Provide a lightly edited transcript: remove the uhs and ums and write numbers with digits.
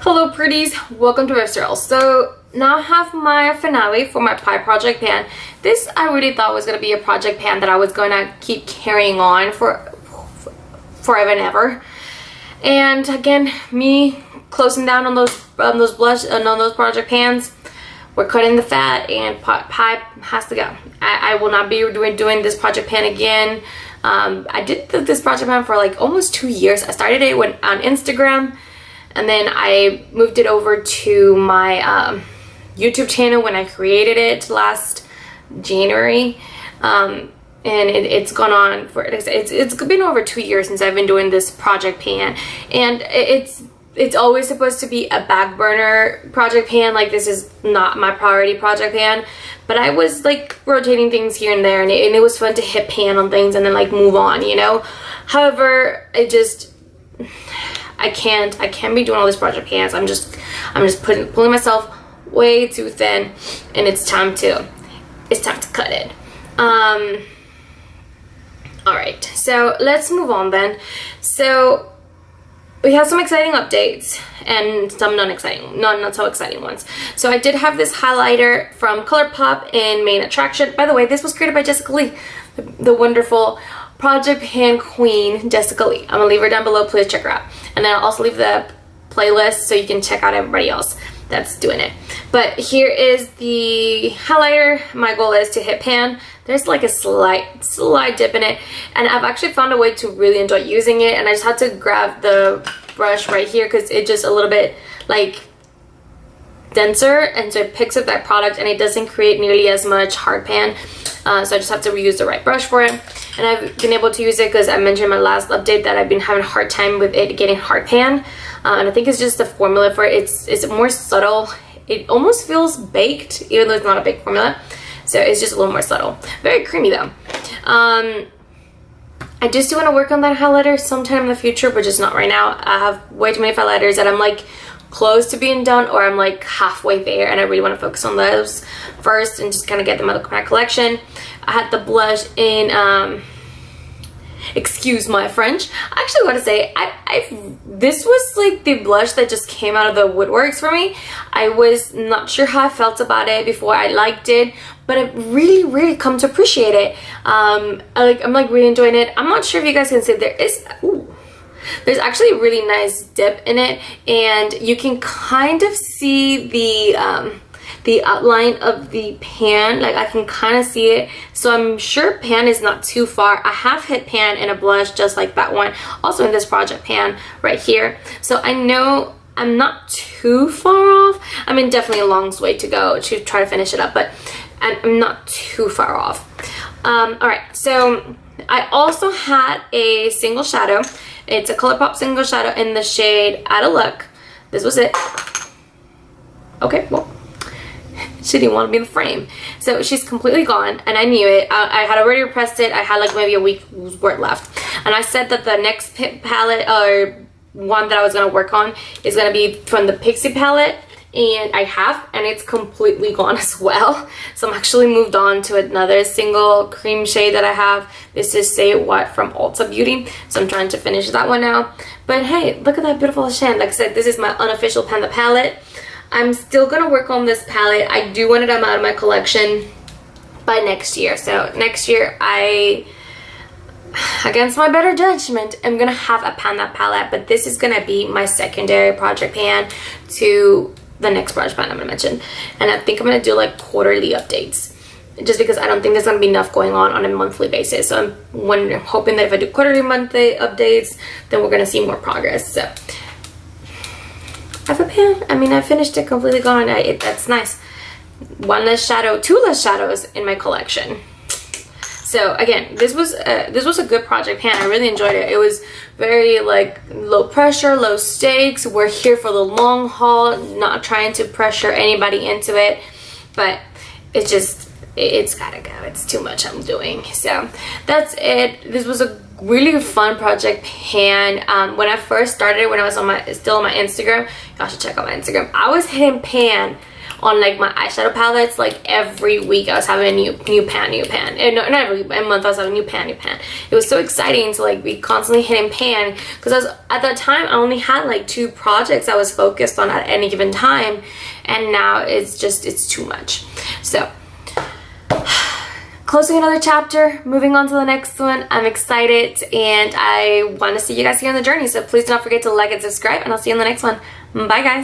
Hello pretties, welcome to Restaurant. So now I have my finale for my pie project pan. This I really thought was going to be a project pan that I was going to keep carrying on for forever and ever. And again, me closing down on those blush and on those project pans. We're cutting the fat and pie has to go. I will not be doing this project pan again. I did this project pan for like almost 2 years. I started it on Instagram, and then I moved it over to my YouTube channel when I created it last January. And it's gone on for it's been over 2 years since I've been doing this project pan, and it's always supposed to be a back burner project pan. Like, this is not my priority project pan, but I was like rotating things here and there, and it was fun to hit pan on things and then like move on, you know. However, I can't be doing all these project pans. I'm just pulling myself way too thin, and it's time to cut it. All right, so let's move on then. So we have some exciting updates and some not so exciting ones. So I did have this highlighter from ColourPop in Main Attraction. By the way, this was created by Jessica Lee, the wonderful project pan queen Jessica Lee. I'm gonna leave her down below, please check her out. And then I'll also leave the playlist so you can check out everybody else that's doing it. But here is the highlighter. My goal is to hit pan. There's like a slight dip in it, and I've actually found a way to really enjoy using it, and I just had to grab the brush right here because it's just a little bit like denser, and so it picks up that product and it doesn't create nearly as much hard pan. So I just have to reuse the right brush for it, and I've been able to use it because I mentioned in my last update that I've been having a hard time with it getting hard pan, and I think it's just the formula for it. It's more subtle. It almost feels baked even though it's not a baked formula, so it's just a little more subtle. Very creamy though. I just do want to work on that highlighter sometime in the future, but just not right now. I have way too many highlighters that I'm like close to being done, or I'm like halfway there, and I really want to focus on those first and just kind of get them out of my collection. I had the blush in excuse my French. I actually want to say this was like the blush that just came out of the woodworks for me. I was not sure how I felt about it before I liked it, but I've really come to appreciate it. I'm like really enjoying it. I'm not sure if you guys can see, there's actually a really nice dip in it, and you can kind of see the outline of the pan. Like, I can kind of see it, so I'm sure pan is not too far. I have hit pan in a blush just like that one, also in this project pan right here, so I know I'm not too far off. I mean, definitely a long way to go to try to finish it up, but I'm not too far off. All right, so I also had a single shadow. It's a ColourPop single shadow in the shade Out of Luck. This was it. Okay, well, she didn't want to be in the frame, so she's completely gone, and I knew it. I had already repressed it. I had like maybe a week's worth left, and I said that the next palette or one that I was going to work on is going to be from the Pixie palette, and I have, and it's completely gone as well. So I'm actually moved on to another single cream shade that I have. This is Say What from Ulta Beauty, so I'm trying to finish that one now. But hey, look at that beautiful shade. Like I said, this is my unofficial Panda palette. I'm still gonna work on this palette. I do want it out of my collection by next year. So next year, I, against my better judgment, I'm gonna have a Panda palette, but this is gonna be my secondary project pan to the next project pan I'm gonna mention. And I think I'm gonna do like quarterly updates, just because I don't think there's gonna be enough going on a monthly basis. So I'm hoping that if I do quarterly, monthly updates, then we're gonna see more progress. So I have a pan. I mean, I finished it, completely gone. That's nice. One less shadow, two less shadows in my collection. So again, this was a good project pan. I really enjoyed it. It was very like low pressure, low stakes. We're here for the long haul, not trying to pressure anybody into it, but it's gotta go. It's too much I'm doing. So that's it. This was a really fun project pan. When I first started, when I was still on my Instagram, y'all should check out my Instagram. I was hitting pan on like my eyeshadow palettes. Like every week I was having a new pan. And not every month I was having new pan. It was so exciting to like be constantly hitting pan, because I was, at that time I only had like 2 projects I was focused on at any given time, and now it's too much. So closing another chapter, moving on to the next one. I'm excited and I want to see you guys here on the journey. So please do not forget to like and subscribe, and I'll see you in the next one. Bye guys.